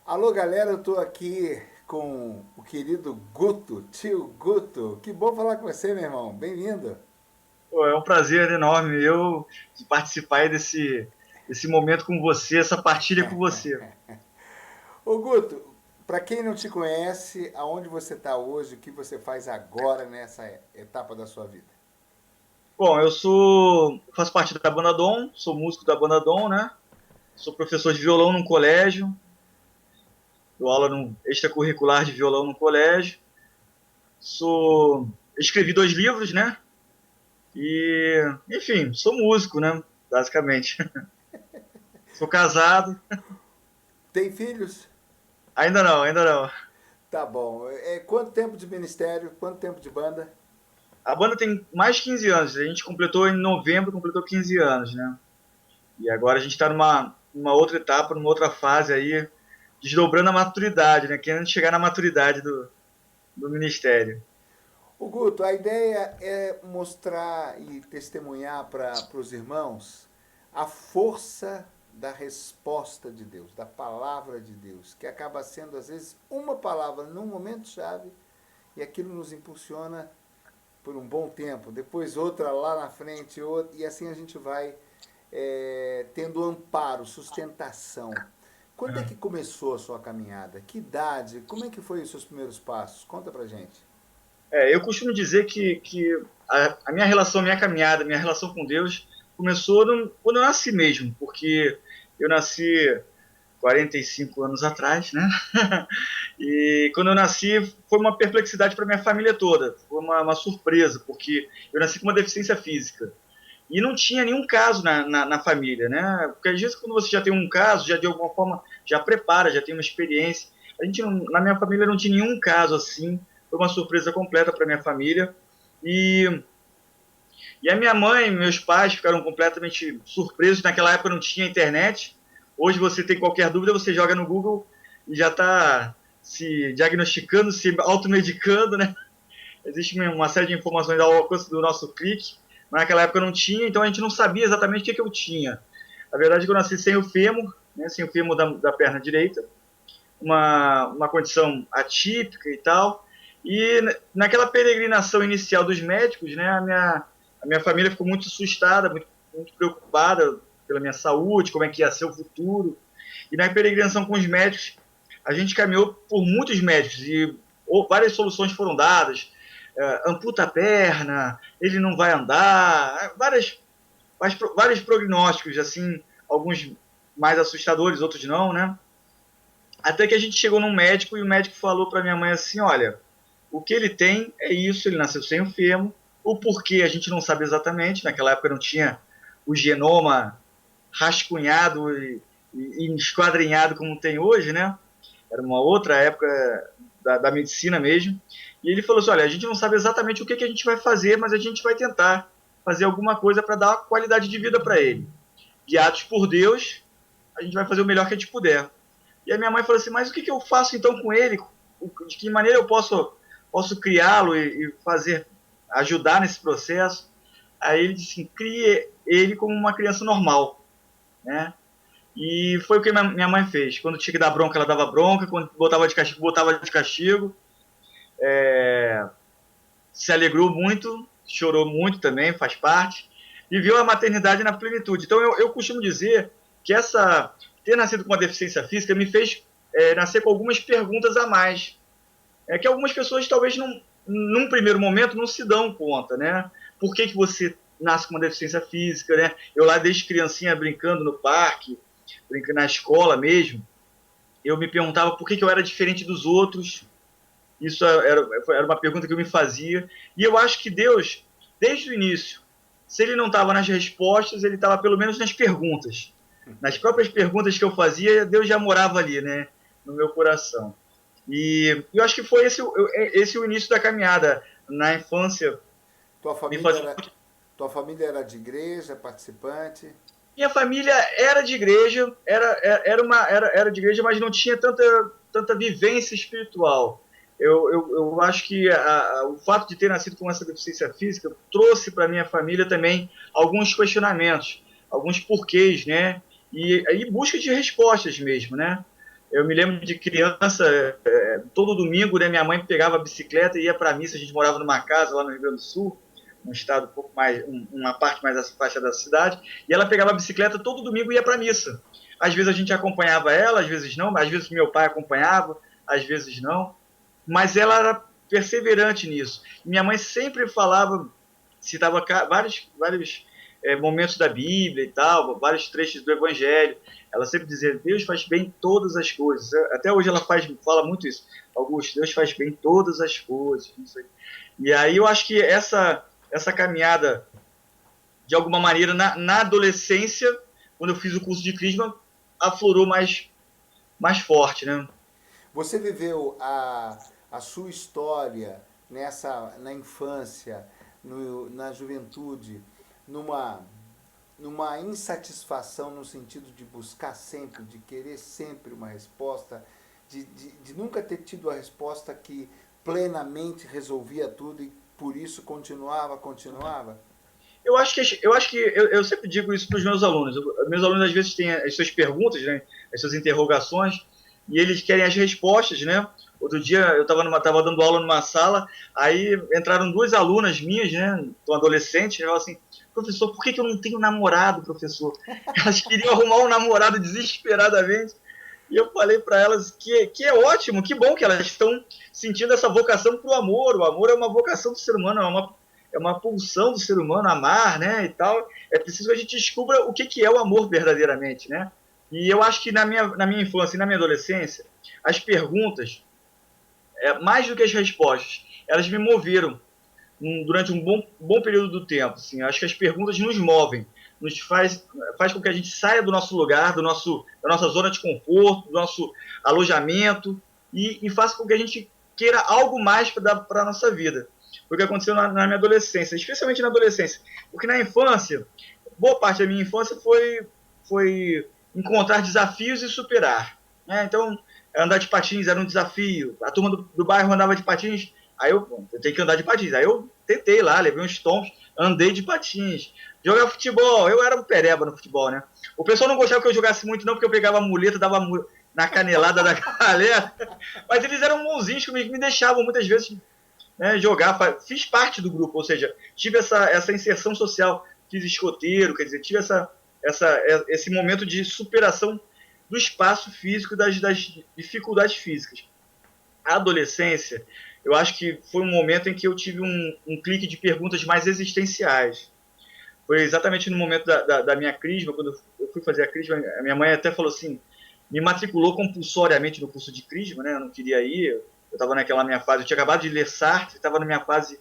Alô, galera, eu tô aqui com o querido Guto, tio Guto. Que bom falar com você, meu irmão. Bem-vindo. Pô, é um prazer enorme eu de participar aí desse momento com você, essa partilha com você. Ô, Guto, para quem não te conhece, aonde você está hoje, o que você faz agora nessa etapa da sua vida? Bom, faço parte da Banda Dom, sou músico da Banda Dom, né? Sou professor de violão num colégio, dou aula no extracurricular de violão no colégio. Escrevi 2 livros, né? Enfim, sou músico, né? Basicamente. Sou casado, Tem filhos? ainda não, ainda não. Tá bom. Quanto tempo de ministério? Quanto tempo de banda? A banda tem mais de 15 anos, a gente completou em novembro, completou 15 anos, né? E agora a gente está numa outra etapa, numa outra fase aí, desdobrando a maturidade, né? Querendo chegar na maturidade do ministério. O Guto, a ideia é mostrar e testemunhar para os irmãos a força da resposta de Deus, da palavra de Deus, que acaba sendo às vezes uma palavra num momento chave e aquilo nos impulsiona por um bom tempo, depois outra lá na frente, outra, e assim a gente vai tendo amparo, sustentação. Quando é que começou a sua caminhada? Que idade? Como é que foi os seus primeiros passos? Conta pra gente. Eu costumo dizer que a minha relação, a minha caminhada, a minha relação com Deus começou quando eu nasci mesmo, porque eu nasci 45 anos atrás, né? E quando eu nasci foi uma perplexidade para minha família toda, foi uma surpresa, porque eu nasci com uma deficiência física. E não tinha nenhum caso na família, né? Porque às vezes quando você já tem um caso, já de alguma forma já prepara, já tem uma experiência. A gente na minha família não tinha nenhum caso assim. Foi uma surpresa completa para minha família. E, e a minha mãe e meus pais ficaram completamente surpresos. Naquela época não tinha internet. Hoje você tem qualquer dúvida, você joga no Google e já está se diagnosticando, se automedicando, né? Existe uma série de informações ao alcance do nosso clique, mas naquela época não tinha, então a gente não sabia exatamente o que eu tinha. A verdade é que eu nasci sem o fêmur, né, sem o fêmur da perna direita, uma condição atípica e tal. E naquela peregrinação inicial dos médicos, né, a minha família ficou muito assustada, muito preocupada pela minha saúde, como é que ia ser o futuro. E na peregrinação com os médicos, a gente caminhou por muitos médicos e várias soluções foram dadas. Amputa a perna, ele não vai andar, vários prognósticos, assim, alguns mais assustadores, outros não, né? Até que a gente chegou num médico e o médico falou para minha mãe assim: olha, o que ele tem é isso, ele nasceu sem o fêmur, o porquê a gente não sabe exatamente, naquela época não tinha o genoma rascunhado e esquadrinhado como tem hoje, né? Era uma outra época da medicina mesmo. E ele falou assim: olha, a gente não sabe exatamente o que a gente vai fazer, mas a gente vai tentar fazer alguma coisa para dar uma qualidade de vida para ele. Guiados por Deus, a gente vai fazer o melhor que a gente puder. E a minha mãe falou assim: mas o que eu faço então com ele? De que maneira eu posso criá-lo e fazer, ajudar nesse processo? Aí ele disse assim: crie ele como uma criança normal, né? E foi o que minha mãe fez. Quando tinha que dar bronca, ela dava bronca. Quando botava de castigo, botava de castigo. Se alegrou muito, chorou muito também, faz parte. E viu a maternidade na plenitude. Então eu costumo dizer que ter nascido com uma deficiência física me fez nascer com algumas perguntas a mais. Que algumas pessoas talvez num primeiro momento não se dão conta, né? Por que você nasce com uma deficiência física, né? Eu lá desde criancinha brincando no parque, brincando na escola mesmo, eu me perguntava por que eu era diferente dos outros. Isso era uma pergunta que eu me fazia. E eu acho que Deus, desde o início, se ele não estava nas respostas, ele estava pelo menos nas perguntas. Nas próprias perguntas que eu fazia, Deus já morava ali, né? No meu coração. E eu acho que foi esse o início da caminhada. Na infância, Tua me família fazia. era, tua família era de igreja, participante? Minha família era de igreja, era de igreja, mas não tinha tanta vivência espiritual. Eu acho que o fato de ter nascido com essa deficiência física trouxe para minha família também alguns questionamentos, alguns porquês, né? E busca de respostas mesmo, né? Eu me lembro de criança, todo domingo, né, minha mãe pegava a bicicleta e ia para a missa. A gente morava numa casa lá no Rio Grande do Sul, um estado um pouco mais, uma parte mais afastada da cidade, e ela pegava a bicicleta todo domingo e ia para a missa. Às vezes a gente acompanhava ela, às vezes não, às vezes meu pai acompanhava, às vezes não, mas ela era perseverante nisso. Minha mãe sempre falava, citava vários momentos da Bíblia e tal, vários trechos do Evangelho. Ela sempre dizia: Deus faz bem todas as coisas. Até hoje ela fala muito isso. Augusto, Deus faz bem todas as coisas. Não sei. E aí eu acho que essa caminhada, de alguma maneira, na adolescência, quando eu fiz o curso de Crisma, aflorou mais forte, né? Você viveu a sua história na infância, na juventude, numa, numa insatisfação no sentido de buscar sempre, de querer sempre uma resposta, de nunca ter tido a resposta que plenamente resolvia tudo e por isso continuava? Eu sempre digo isso para os meus alunos. Meus alunos às vezes têm as suas perguntas, né, as suas interrogações, e eles querem as respostas, né? Outro dia eu estava dando aula numa sala, aí entraram duas alunas minhas, né, tão adolescentes, e falaram assim: professor, por que eu não tenho namorado, professor? Elas queriam arrumar um namorado desesperadamente. E eu falei para elas que é ótimo, que bom que elas estão sentindo essa vocação para o amor. O amor é uma vocação do ser humano, é uma pulsão do ser humano amar, né, e tal. É preciso que a gente descubra o que é o amor verdadeiramente, né? E eu acho que na minha infância e na minha adolescência, as perguntas, mais do que as respostas, elas me moveram durante um bom período do tempo. Assim. Acho que as perguntas nos movem, nos faz com que a gente saia do nosso lugar, da nossa zona de conforto, do nosso alojamento, e faça com que a gente queira algo mais para a nossa vida. Foi o que aconteceu na minha adolescência, especialmente na adolescência. Porque na infância, boa parte da minha infância foi encontrar desafios e superar. Né? Então, andar de patins era um desafio. A turma do bairro andava de patins, aí eu tenho que andar de patins. Aí eu tentei lá, levei uns tombos, andei de patins. Jogar futebol, eu era um pereba no futebol, né? O pessoal não gostava que eu jogasse muito, não, porque eu pegava a muleta, dava na canelada da galera. Mas eles eram bonzinhos comigo, me deixavam muitas vezes, né, jogar. Fiz parte do grupo, ou seja, tive essa inserção social, fiz escoteiro, quer dizer, tive esse momento de superação do espaço físico, das dificuldades físicas. A adolescência, eu acho que foi um momento em que eu tive um clique de perguntas mais existenciais. Foi exatamente no momento da minha crisma, quando eu fui fazer a crisma, a minha mãe até falou assim, me matriculou compulsoriamente no curso de crisma, né? Eu não queria ir, eu estava naquela minha fase, eu tinha acabado de ler Sartre, estava na minha fase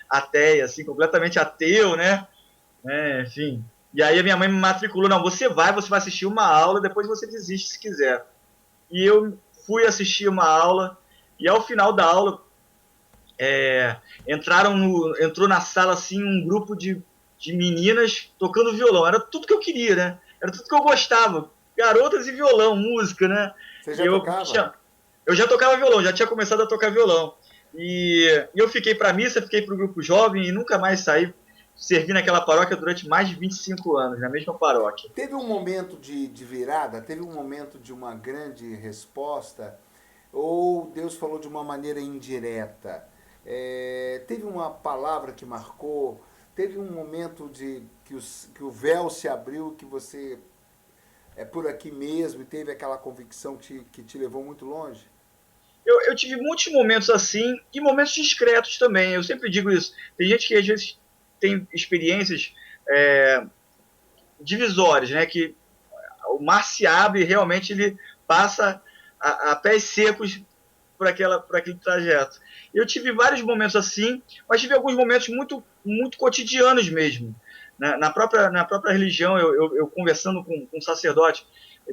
ateia, assim, completamente ateu, né? Enfim. E aí a minha mãe me matriculou, não, você vai assistir uma aula, depois você desiste se quiser. E eu fui assistir uma aula, e ao final da aula, entrou na sala, assim, um grupo de meninas tocando violão. Era tudo que eu queria, né? Era tudo que eu gostava. Garotas e violão, música, né? Você E já tocava? eu já tocava violão, já tinha começado a tocar violão. E eu fiquei para a missa, fiquei para o grupo jovem e nunca mais saí. Servi naquela paróquia durante mais de 25 anos, na mesma paróquia. Teve um momento de virada? Teve um momento de uma grande resposta? Ou Deus falou de uma maneira indireta? Teve uma palavra que marcou? Teve um momento que o véu se abriu, que você é por aqui mesmo e teve aquela convicção que te levou muito longe? Eu tive muitos momentos assim e momentos discretos também. Eu sempre digo isso. Tem gente que às vezes tem experiências divisórias, né? Que o mar se abre e realmente ele passa a pés secos por aquele trajeto. Eu tive vários momentos assim, mas tive alguns momentos muito cotidianos mesmo. Na própria religião, eu conversando com um sacerdote,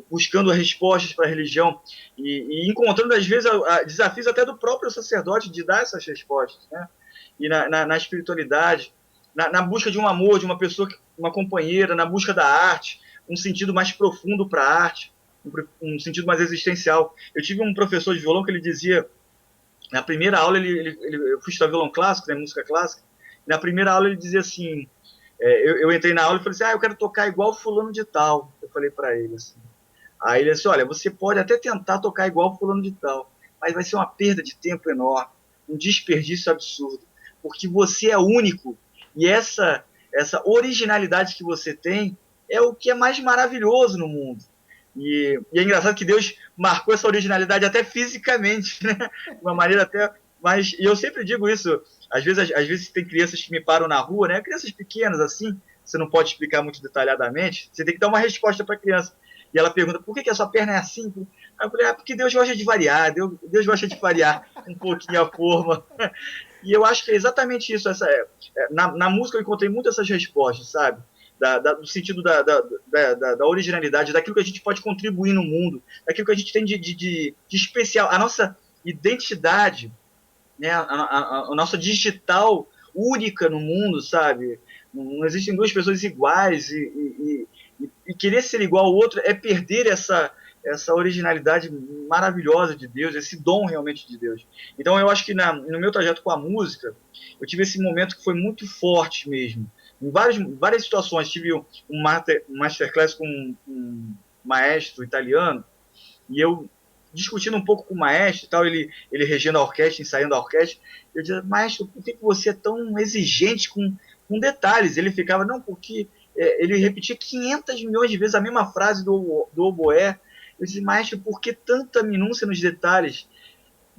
buscando respostas para a religião e encontrando, às vezes, desafios até do próprio sacerdote de dar essas respostas. Né? E na espiritualidade, na busca de um amor, de uma pessoa, uma companheira, na busca da arte, um sentido mais profundo para a arte, um sentido mais existencial. Eu tive um professor de violão que ele dizia, na primeira aula, eu fui estudar violão clássico, né, música clássica, na primeira aula ele dizia assim, eu entrei na aula e falei assim, eu quero tocar igual fulano de tal, eu falei para ele assim. Aí ele disse, olha, você pode até tentar tocar igual fulano de tal, mas vai ser uma perda de tempo enorme, um desperdício absurdo, porque você é único e essa originalidade que você tem é o que é mais maravilhoso no mundo. E é engraçado que Deus marcou essa originalidade até fisicamente, né? De uma maneira até mais. E eu sempre digo isso. Às vezes tem crianças que me param na rua, né? Crianças pequenas assim, você não pode explicar muito detalhadamente, você tem que dar uma resposta para a criança. E ela pergunta, por que a sua perna é assim? Aí eu falei, porque Deus gosta de variar, Deus gosta de variar um pouquinho a forma. E eu acho que é exatamente isso. Na música eu encontrei muitas essas respostas, sabe? Do sentido da originalidade, daquilo que a gente pode contribuir no mundo, daquilo que a gente tem de especial. A nossa identidade, né? A nossa digital única no mundo, sabe? Não existem duas pessoas iguais e querer ser igual ao outro é perder essa originalidade maravilhosa de Deus, esse dom realmente de Deus. Então eu acho que no meu trajeto com a música, eu tive esse momento que foi muito forte mesmo. Em várias situações, tive um masterclass com um maestro italiano, e eu discutindo um pouco com o maestro e tal, ele regendo a orquestra, ensaiando a orquestra, eu dizia, maestro, por que você é tão exigente com detalhes? Ele ficava, não, porque ele repetia 500 milhões de vezes a mesma frase do oboé. Eu disse, maestro, por que tanta minúcia nos detalhes?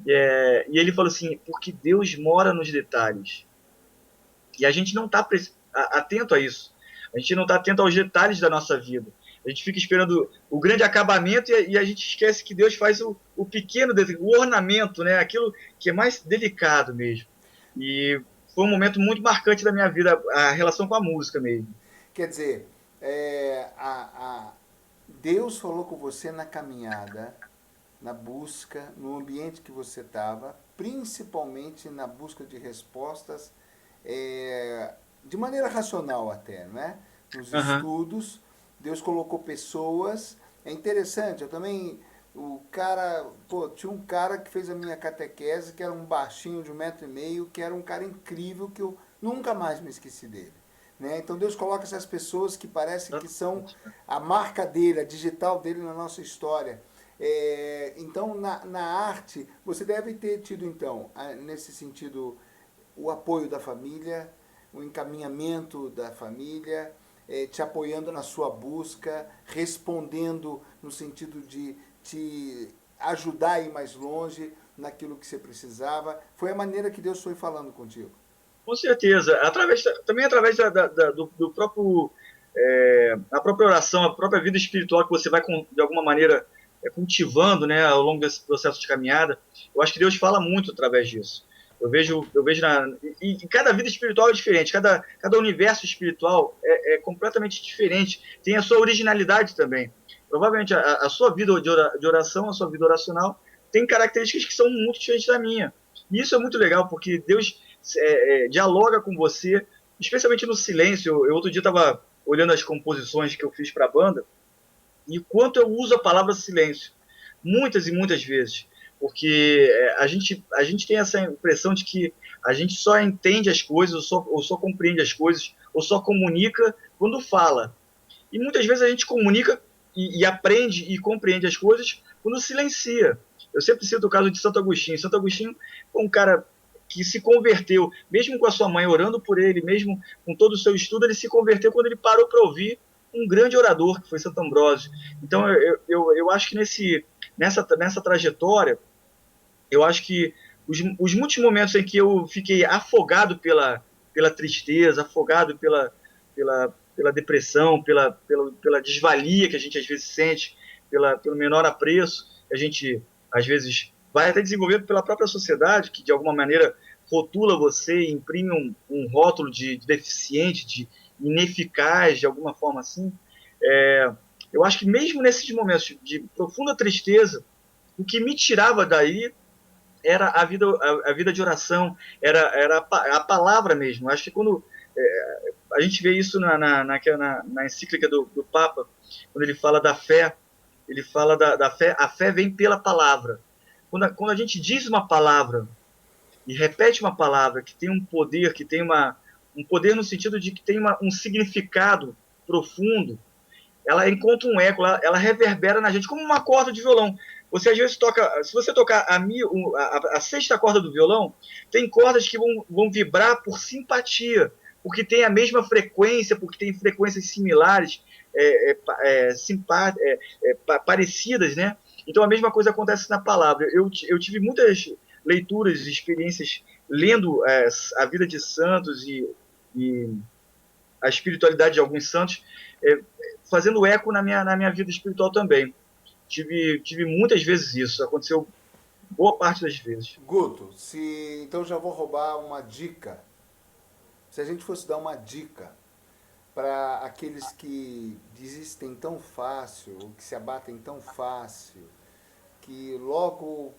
E ele falou assim, porque Deus mora nos detalhes. E a gente não está atento a isso. A gente não está atento aos detalhes da nossa vida. A gente fica esperando o grande acabamento e a gente esquece que Deus faz o pequeno, o ornamento, né? Aquilo que é mais delicado mesmo. E foi um momento muito marcante da minha vida, a relação com a música mesmo. Quer dizer, Deus falou com você na caminhada, na busca, no ambiente que você estava, principalmente na busca de respostas, de maneira racional até, né? Nos Uhum. estudos, Deus colocou pessoas. É interessante, eu também. Tinha um cara que fez a minha catequese, que era um baixinho de 1,5 m, que era um cara incrível, que eu nunca mais me esqueci dele. Né? Então Deus coloca essas pessoas que parecem que são a marca dele, a digital dele na nossa história. Então, na arte, você deve ter tido, então, nesse sentido, o apoio da família, o encaminhamento da família, te apoiando na sua busca, respondendo no sentido de te ajudar a ir mais longe naquilo que você precisava. Foi a maneira que Deus foi falando contigo. Com certeza. Também através do próprio, a própria oração, a própria vida espiritual que você vai, de alguma maneira, cultivando, né, ao longo desse processo de caminhada. Eu acho que Deus fala muito através disso. Eu vejo e cada vida espiritual é diferente, cada universo espiritual é completamente diferente, tem a sua originalidade também. Provavelmente a sua vida de oração, a sua vida oracional, tem características que são muito diferentes da minha. E isso é muito legal, porque Deus dialoga com você, especialmente no silêncio. Eu outro dia estava olhando as composições que eu fiz para a banda, e quanto eu uso a palavra silêncio, muitas e muitas vezes, porque a gente tem essa impressão de que a gente só entende as coisas, ou só compreende as coisas, ou só comunica quando fala. E muitas vezes a gente comunica e aprende e compreende as coisas quando silencia. Eu sempre cito o caso de Santo Agostinho. Santo Agostinho foi um cara que se converteu, mesmo com a sua mãe orando por ele, mesmo com todo o seu estudo, ele se converteu quando ele parou para ouvir um grande orador, que foi Santo Ambrósio. Então, eu acho que nessa trajetória, eu acho que os muitos momentos em que eu fiquei afogado pela tristeza, afogado pela depressão, pela desvalia que a gente às vezes sente, pelo menor apreço que a gente às vezes vai até desenvolvendo pela própria sociedade, que de alguma maneira rotula você, imprime um rótulo de deficiente, de ineficaz, de alguma forma assim. Eu acho que mesmo nesses momentos de profunda tristeza, o que me tirava daí era a vida de oração, era a palavra mesmo. Acho que quando a gente vê isso na encíclica do Papa, quando ele fala da fé, ele fala da fé, a fé vem pela palavra. Quando a gente diz uma palavra e repete uma palavra que tem um poder, que tem um poder no sentido de que tem um significado profundo, ela encontra um eco, ela reverbera na gente, como uma corda de violão. Você às vezes toca, se você tocar a sexta corda do violão, tem cordas que vão vibrar por simpatia, porque tem a mesma frequência, porque tem frequências similares, parecidas, né? Então a mesma coisa acontece na palavra. Eu tive muitas leituras, experiências lendo a vida de santos e a espiritualidade de alguns santos, fazendo eco na minha vida espiritual também. Tive muitas vezes isso, aconteceu boa parte das vezes. Guto, então já vou roubar uma dica. Se a gente fosse dar uma dica para aqueles que desistem tão fácil, ou que se abatem tão fácil, que logo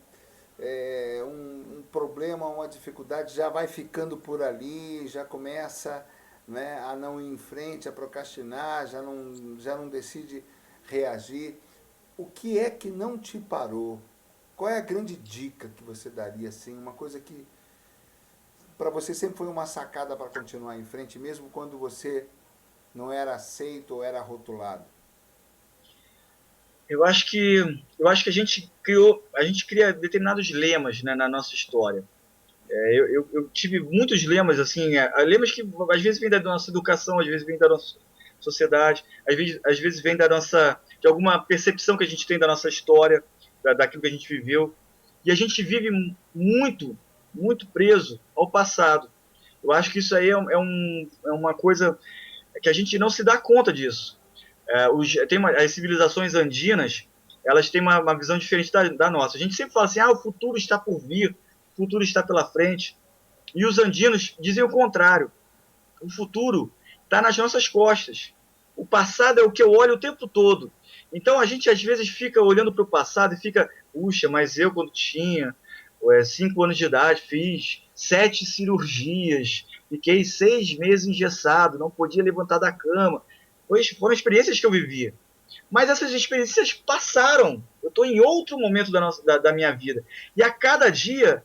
um problema, uma dificuldade já vai ficando por ali, já começa, né, a não ir em frente, a procrastinar, já não decide reagir. O que é que não te parou? Qual é a grande dica que você daria, assim, uma coisa que para você sempre foi uma sacada para continuar em frente, mesmo quando você não era aceito ou era rotulado? Eu acho que a gente cria determinados lemas, né, na nossa história. Eu tive muitos lemas, assim, lemas que às vezes vêm da nossa educação, às vezes vêm da nossa sociedade, às vezes vêm de alguma percepção que a gente tem da nossa história, daquilo que a gente viveu. E a gente vive muito, muito preso ao passado. Eu acho que isso aí é uma coisa que a gente não se dá conta disso. As civilizações andinas, elas têm uma visão diferente da nossa. A gente sempre fala assim, o futuro está por vir, o futuro está pela frente. E os andinos dizem o contrário. O futuro está nas nossas costas. O passado é o que eu olho o tempo todo. Então a gente às vezes fica olhando para o passado e fica, puxa, mas eu quando tinha 5 anos de idade fiz 7 cirurgias, fiquei 6 meses engessado, não podia levantar da cama. Foram experiências que eu vivia. Mas essas experiências passaram. Eu estou em outro momento da minha vida. E a cada dia,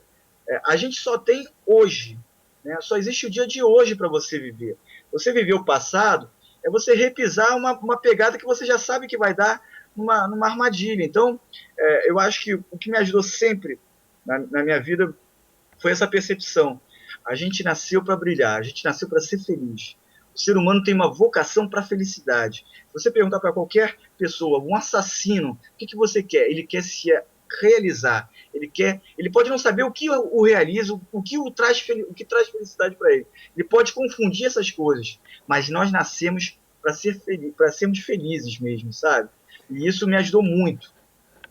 a gente só tem hoje. Né? Só existe o dia de hoje para você viver. Você viver o passado é você repisar uma pegada que você já sabe que vai dar numa armadilha. Então, eu acho que o que me ajudou sempre na minha vida foi essa percepção. A gente nasceu para brilhar, a gente nasceu para ser feliz. O ser humano tem uma vocação para a felicidade. Se você perguntar para qualquer pessoa, um assassino, o que você quer? Ele quer se realizar. Ele pode não saber o que o realiza, o que traz felicidade para ele. Ele pode confundir essas coisas, mas nós nascemos para sermos felizes mesmo, sabe? E isso me ajudou muito.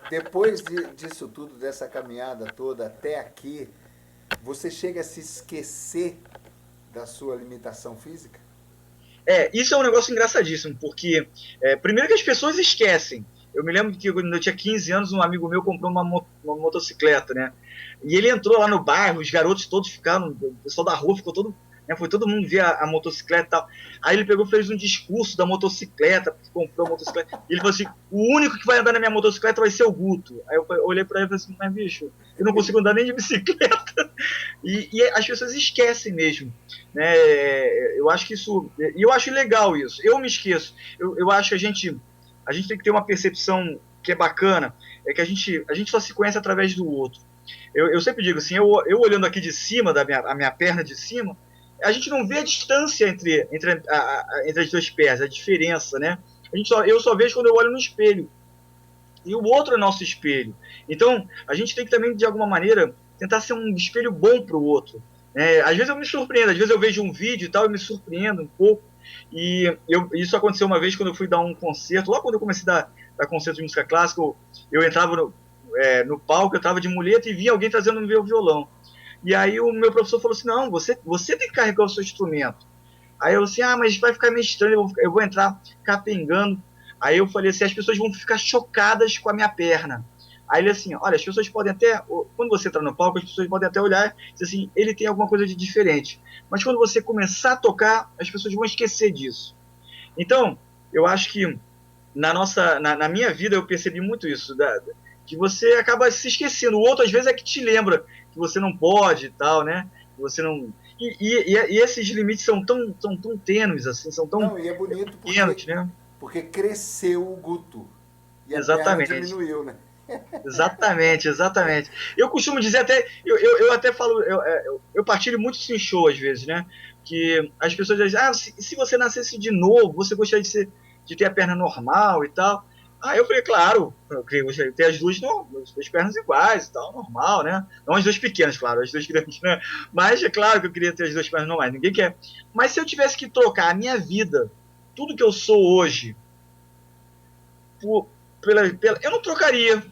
Depois disso tudo, dessa caminhada toda até aqui, você chega a se esquecer da sua limitação física? Isso é um negócio engraçadíssimo, porque primeiro que as pessoas esquecem. Eu me lembro que quando eu tinha 15 anos, um amigo meu comprou uma motocicleta, né? E ele entrou lá no bairro, os garotos todos ficaram, o pessoal da rua ficou todo, né, foi todo mundo ver a motocicleta e tal. Aí ele pegou e fez um discurso da motocicleta, porque comprou a motocicleta. E ele falou assim, o único que vai andar na minha motocicleta vai ser o Guto. Aí eu olhei pra ele e falei assim, mas bicho, eu não consigo andar nem de bicicleta. E as pessoas esquecem mesmo. Né? Eu acho que isso... E eu acho legal isso. Eu me esqueço. Eu acho que a gente tem que ter uma percepção que é bacana, é que a gente só se conhece através do outro. Eu sempre digo assim, eu olhando aqui de cima, a minha perna de cima, a gente não vê a distância entre as duas pernas, a diferença, né? Eu só vejo quando eu olho no espelho. E o outro é nosso espelho. Então, a gente tem que também, de alguma maneira, tentar ser um espelho bom para o outro. Às vezes eu me surpreendo, às vezes eu vejo um vídeo e tal, eu me surpreendo um pouco. E isso aconteceu uma vez quando eu fui dar um concerto, logo quando eu comecei a dar concerto de música clássica, eu entrava no palco, eu estava de muleta e via alguém trazendo meu violão. E aí o meu professor falou assim, não, você tem que carregar o seu instrumento. Aí eu assim, mas vai ficar meio estranho, eu vou entrar capengando. Aí eu falei assim, as pessoas vão ficar chocadas com a minha perna. Aí ele assim, olha, as pessoas podem até, quando você entrar no palco, as pessoas podem até olhar e dizer assim, ele tem alguma coisa de diferente. Mas quando você começar a tocar, as pessoas vão esquecer disso. Então, eu acho que na minha vida eu percebi muito isso, que você acaba se esquecendo. O outro, às vezes, é que te lembra que você não pode e tal, né? Que você não... E esses limites são tão tênues, assim, são tão Não, e é bonito pequenos, porque né? Porque cresceu o Guto e a perna Exatamente. diminuiu, né? Exatamente, exatamente. Eu costumo dizer até, eu até falo, eu partilho muito isso em show às vezes, né? Que as pessoas dizem, se você nascesse de novo, você gostaria de ter a perna normal e tal. Eu falei, claro, eu gostaria de ter as duas pernas iguais e tal, normal, né? Não as duas pequenas, claro, as duas grandes, né? Mas é claro que eu queria ter as duas pernas normais, ninguém quer. Mas se eu tivesse que trocar a minha vida, tudo que eu sou hoje, por, eu não trocaria.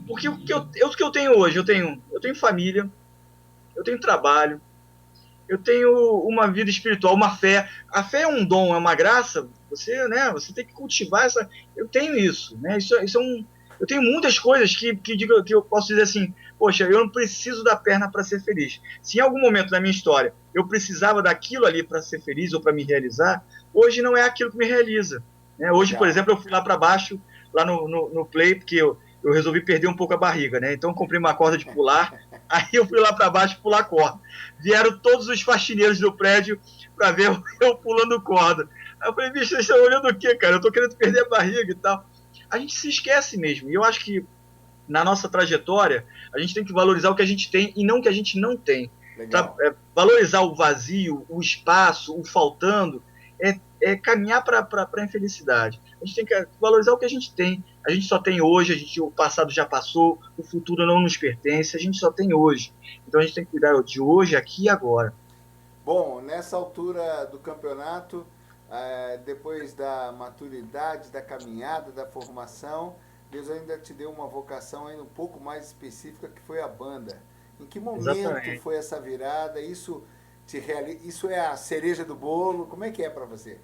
Porque o que eu tenho hoje, eu tenho família, eu tenho trabalho, eu tenho uma vida espiritual, uma fé. A fé é um dom, é uma graça. Você, né, você tem que cultivar essa. Eu tenho isso, né? Isso é um. Eu tenho muitas coisas que eu posso dizer assim, poxa, eu não preciso da perna para ser feliz. Se em algum momento da minha história eu precisava daquilo ali para ser feliz ou para me realizar, hoje não é aquilo que me realiza. Né? Hoje, por Legal. exemplo, eu fui lá para baixo, lá no Play, porque eu resolvi perder um pouco a barriga, né? Então eu comprei uma corda de pular, aí eu fui lá para baixo pular corda. Vieram todos os faxineiros do prédio para ver eu pulando corda. Aí eu falei, bicho, vocês estão olhando o quê, cara? Eu tô querendo perder a barriga e tal. A gente se esquece mesmo. E eu acho que na nossa trajetória, a gente tem que valorizar o que a gente tem e não o que a gente não tem. Legal. Valorizar o vazio, o espaço, o faltando, é caminhar para a infelicidade. A gente tem que valorizar o que a gente tem. A gente só tem hoje, o passado já passou, o futuro não nos pertence, a gente só tem hoje. Então a gente tem que cuidar de hoje, aqui e agora. Bom, nessa altura do campeonato, depois da maturidade, da caminhada, da formação, Deus ainda te deu uma vocação ainda um pouco mais específica, que foi a banda. Em que momento Exatamente. foi essa virada? Isso é a cereja do bolo? Como é que é para você?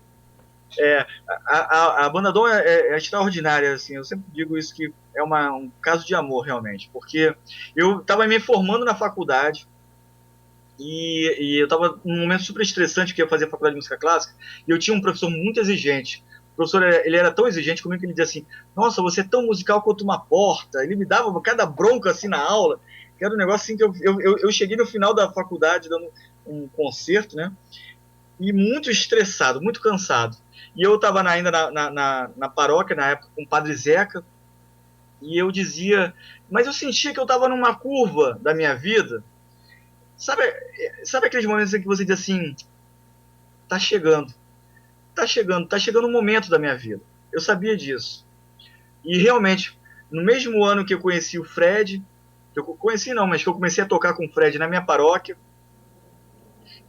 A banda Dom é extraordinária, assim, eu sempre digo isso que é um caso de amor, realmente, porque eu estava me formando na faculdade, e eu estava num momento super estressante, que eu fazia faculdade de música clássica, e eu tinha um professor muito exigente. O professor, ele era tão exigente comigo que ele dizia assim, nossa, você é tão musical quanto uma porta. Ele me dava cada bronca assim na aula, que era um negócio assim que eu cheguei no final da faculdade dando um concerto, né? E muito estressado, muito cansado. E eu estava ainda na paróquia, na época, com o Padre Zeca, e eu dizia, mas eu sentia que eu estava numa curva da minha vida. Sabe, sabe aqueles momentos em que você diz assim, tá chegando, tá chegando um momento da minha vida. Eu sabia disso. E realmente, no mesmo ano que eu conheci o Fred, que eu conheci não, mas que eu comecei a tocar com o Fred na minha paróquia,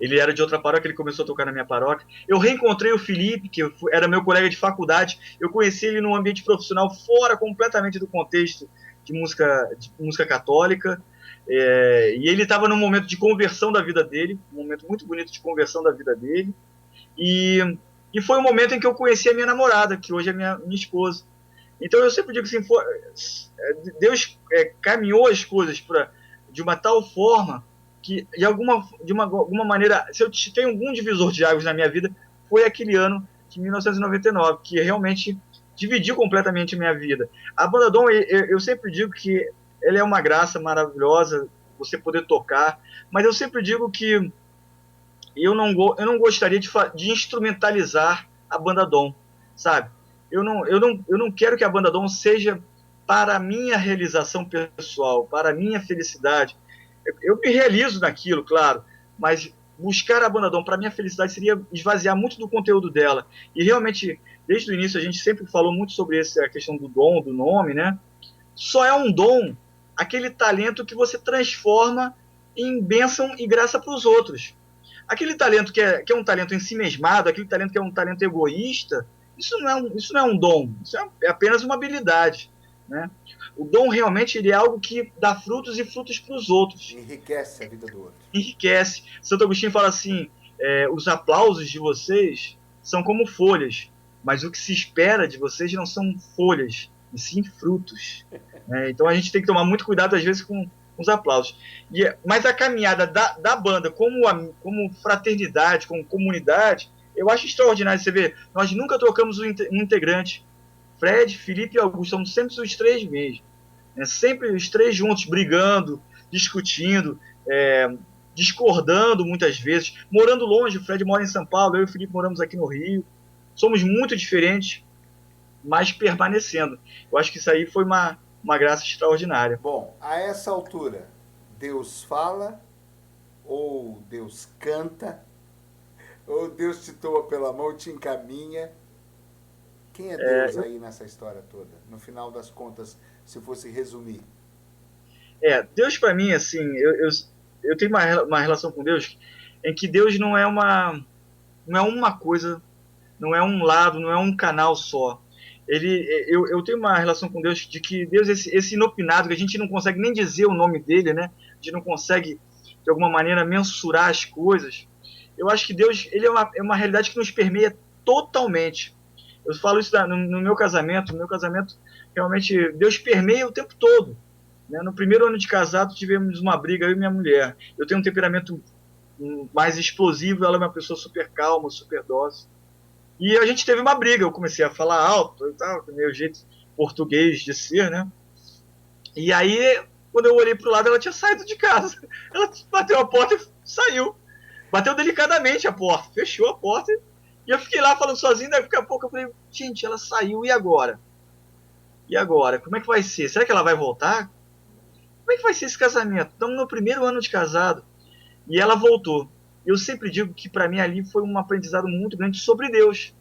ele era de outra paróquia, ele começou a tocar na minha paróquia. Eu reencontrei o Felipe, que era meu colega de faculdade. Eu conheci ele num ambiente profissional fora completamente do contexto de música católica. E ele estava num momento de conversão da vida dele, um momento muito bonito de conversão da vida dele. E, e foi o momento em que eu conheci a minha namorada, que hoje é minha esposa. Então eu sempre digo assim, Deus caminhou as coisas de uma tal forma que, alguma maneira, se eu tenho algum divisor de águas na minha vida, foi aquele ano de 1999, que realmente dividiu completamente a minha vida. A banda Dom, eu sempre digo que ela é uma graça maravilhosa, você poder tocar, mas eu sempre digo que eu não gostaria de instrumentalizar a banda Dom, sabe? Eu não quero que a banda Dom seja para a minha realização pessoal, para a minha felicidade. Eu me realizo naquilo, claro, mas buscar a banda Dom para minha felicidade seria esvaziar muito do conteúdo dela. E realmente, desde o início, a gente sempre falou muito sobre a questão do dom, do nome, né? Só é um dom aquele talento que você transforma em bênção e graça para os outros. Aquele talento que é um talento em si mesmado, aquele talento que é um talento egoísta, isso não é um dom, isso é apenas uma habilidade. Né? O dom realmente ele é algo que dá frutos e frutos para os outros. Enriquece a vida do outro. Enriquece. Santo Agostinho fala assim: os aplausos de vocês são como folhas, mas o que se espera de vocês não são folhas, e sim frutos. Então a gente tem que tomar muito cuidado, às vezes, com os aplausos. Mas a caminhada da banda como fraternidade, como comunidade, eu acho extraordinário. Você vê, nós nunca trocamos um integrante. Fred, Felipe e Augusto, somos sempre os três mesmo. Sempre os três juntos, brigando, discutindo, discordando muitas vezes, morando longe. O Fred mora em São Paulo, eu e o Felipe moramos aqui no Rio. Somos muito diferentes, mas permanecendo. Eu acho que isso aí foi uma graça extraordinária. Bom, a essa altura, Deus fala, ou Deus canta, ou Deus te toma pela mão, te encaminha. Quem é Deus aí nessa história toda? No final das contas, se fosse resumir. Deus para mim, assim, eu tenho uma relação com Deus em que Deus não é uma coisa, não é um lado, não é um canal só. Eu tenho uma relação com Deus de que Deus é esse inopinado, que a gente não consegue nem dizer o nome dele, né? A gente não consegue, de alguma maneira, mensurar as coisas. Eu acho que Deus ele é uma realidade que nos permeia totalmente. Eu falo isso no meu casamento. No meu casamento, realmente, Deus permeia o tempo todo. Né? No primeiro ano de casado, tivemos uma briga, eu e minha mulher. Eu tenho um temperamento mais explosivo, ela é uma pessoa super calma, super dócil. E a gente teve uma briga, eu comecei a falar alto e tal, com o meu jeito português de ser, né? E aí, quando eu olhei pro lado, ela tinha saído de casa. Ela bateu a porta e saiu. Bateu delicadamente a porta, fechou a porta. E eu fiquei lá falando sozinho, daqui a pouco eu falei, gente, ela saiu, e agora? E agora? Como é que vai ser? Será que ela vai voltar? Como é que vai ser esse casamento? Estamos no primeiro ano de casado. E ela voltou. Eu sempre digo que para mim ali foi um aprendizado muito grande sobre Deus.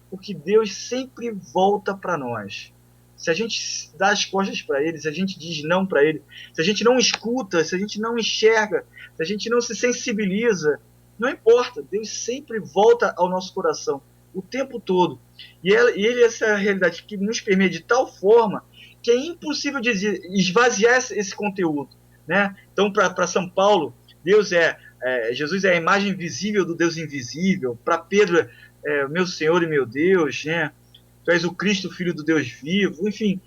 Porque Deus sempre volta para nós. Se a gente dá as costas para Ele, se a gente diz não para Ele, se a gente não escuta, se a gente não enxerga, se a gente não se sensibiliza, não importa, Deus sempre volta ao nosso coração, o tempo todo. E Ele é essa realidade que nos permeia de tal forma que é impossível esvaziar esse conteúdo. Né? Então, para São Paulo, Jesus é a imagem visível do Deus invisível. Para Pedro, meu Senhor e meu Deus, né? Tu és o Cristo, Filho do Deus vivo. Enfim,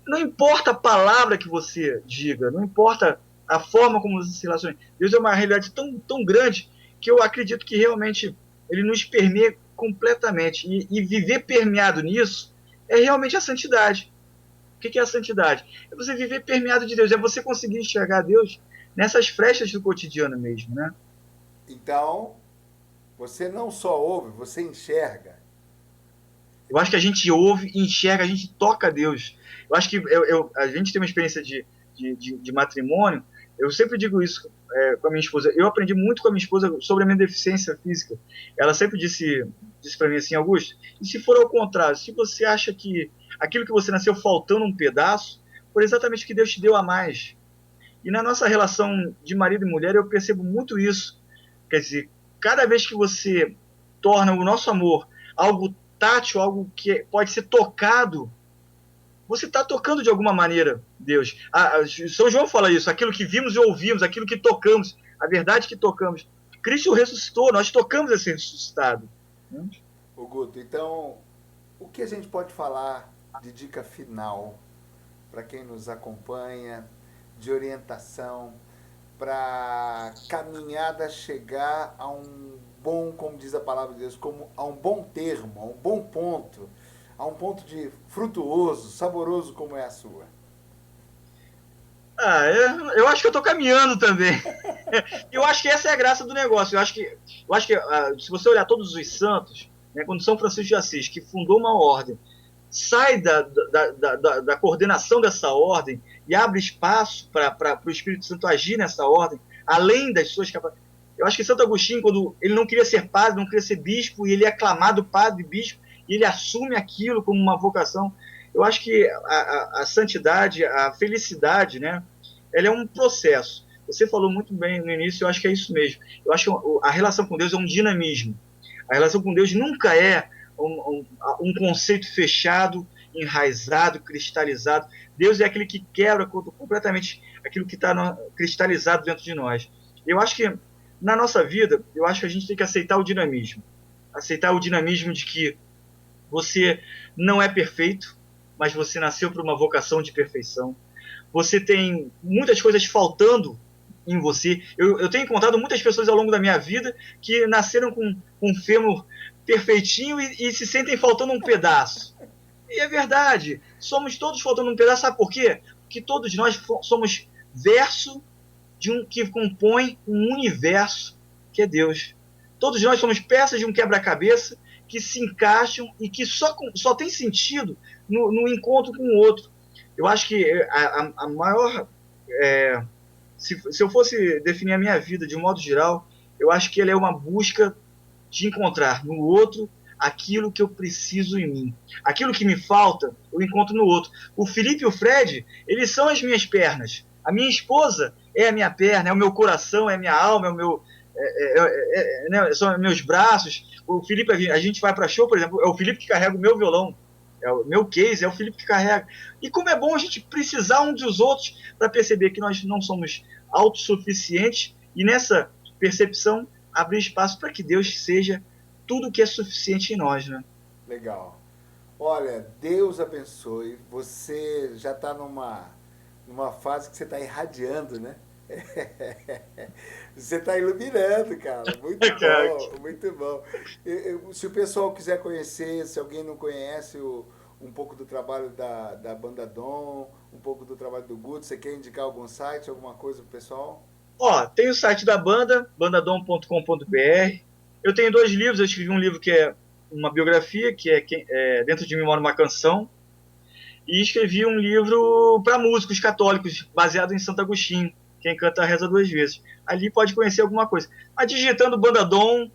não importa a palavra que você diga, não importa a forma como você se relaciona. Deus é uma realidade tão grande que eu acredito que realmente ele nos permeia completamente. E viver permeado nisso é realmente a santidade. O que é a santidade? É você viver permeado de Deus, é você conseguir enxergar Deus nessas frechas do cotidiano mesmo, né? Então, você não só ouve, você enxerga. Eu acho que a gente ouve, enxerga, a gente toca Deus. Eu acho que a gente tem uma experiência de matrimônio. Eu sempre digo isso com a minha esposa. Eu aprendi muito com a minha esposa sobre a minha deficiência física. Ela sempre disse para mim assim, Augusto, e se for ao contrário, se você acha que aquilo que você nasceu faltando um pedaço, foi exatamente o que Deus te deu a mais. E na nossa relação de marido e mulher, eu percebo muito isso. Quer dizer, cada vez que você torna o nosso amor algo tátil, algo que pode ser tocado, você está tocando de alguma maneira Deus. São João fala isso, aquilo que vimos e ouvimos, aquilo que tocamos, a verdade que tocamos. Cristo ressuscitou, nós tocamos esse ressuscitado. Ô Guto, então, o que a gente pode falar de dica final para quem nos acompanha, de orientação, para a caminhada chegar a um bom, como diz a palavra de Deus, como a um bom termo, a um bom ponto, a um ponto de frutuoso, saboroso como é a sua? Eu acho que eu estou caminhando também. Eu acho que essa é a graça do negócio. Eu acho que se você olhar todos os santos, né, quando São Francisco de Assis, que fundou uma ordem, sai da coordenação dessa ordem e abre espaço para o Espírito Santo agir nessa ordem, além das suas capacidades. Eu acho que Santo Agostinho, quando ele não queria ser padre, não queria ser bispo, e ele é aclamado padre, bispo, e ele assume aquilo como uma vocação. Eu acho que a santidade, a felicidade, né, ela é um processo. Você falou muito bem no início, eu acho que é isso mesmo. Eu acho que a relação com Deus é um dinamismo. A relação com Deus nunca é um conceito fechado, enraizado, cristalizado. Deus é aquele que quebra completamente aquilo que está cristalizado dentro de nós. Eu acho que na nossa vida, eu acho que a gente tem que aceitar o dinamismo. Aceitar o dinamismo de que você não é perfeito, mas você nasceu para uma vocação de perfeição. Você tem muitas coisas faltando em você. Eu tenho encontrado muitas pessoas ao longo da minha vida que nasceram com um fêmur perfeitinho e se sentem faltando um pedaço. E é verdade, somos todos faltando um pedaço, sabe por quê? Porque todos nós somos verso de um que compõe um universo que é Deus. Todos nós somos peças de um quebra-cabeça que se encaixam e que só tem sentido no encontro com o outro. Eu acho que a maior. Se eu fosse definir a minha vida de um modo geral, eu acho que ela é uma busca de encontrar no outro aquilo que eu preciso em mim. Aquilo que me falta, eu encontro no outro. O Felipe e o Fred, eles são as minhas pernas. A minha esposa é a minha perna, é o meu coração, é a minha alma, é o meu, né, são meus braços. O Felipe, a gente vai para show, por exemplo, é o Felipe que carrega o meu violão. É o meu case, é o Felipe que carrega. E como é bom a gente precisar um dos outros para perceber que nós não somos autossuficientes e nessa percepção abrir espaço para que Deus seja tudo que é suficiente em nós, né? Legal. Olha, Deus abençoe. Você já está numa fase que você está irradiando, né? Você está iluminando, cara. Muito bom, muito bom. Se o pessoal quiser conhecer, se alguém não conhece um pouco do trabalho da Banda Dom, um pouco do trabalho do Guto, você quer indicar algum site, alguma coisa pro pessoal? Ó, tem o site da banda, bandadom.com.br. Eu tenho 2 livros, eu escrevi um livro que é uma biografia, que é Dentro de Mim Mora uma Canção, e escrevi um livro para músicos católicos, baseado em Santo Agostinho, quem canta reza 2 vezes. Ali pode conhecer alguma coisa. Mas digitando Banda Dom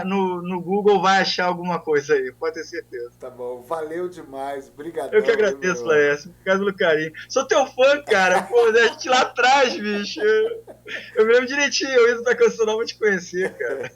no Google vai achar alguma coisa aí, pode ter certeza. Tá bom, valeu demais. Eu que Brigadão, viu, meu agradeço, irmão? Laércio. Obrigado pelo carinho. Sou teu fã, cara. Pô, a gente lá atrás, bicho. Eu me lembro direitinho. Eu indo da Canção Nova te conhecer, cara.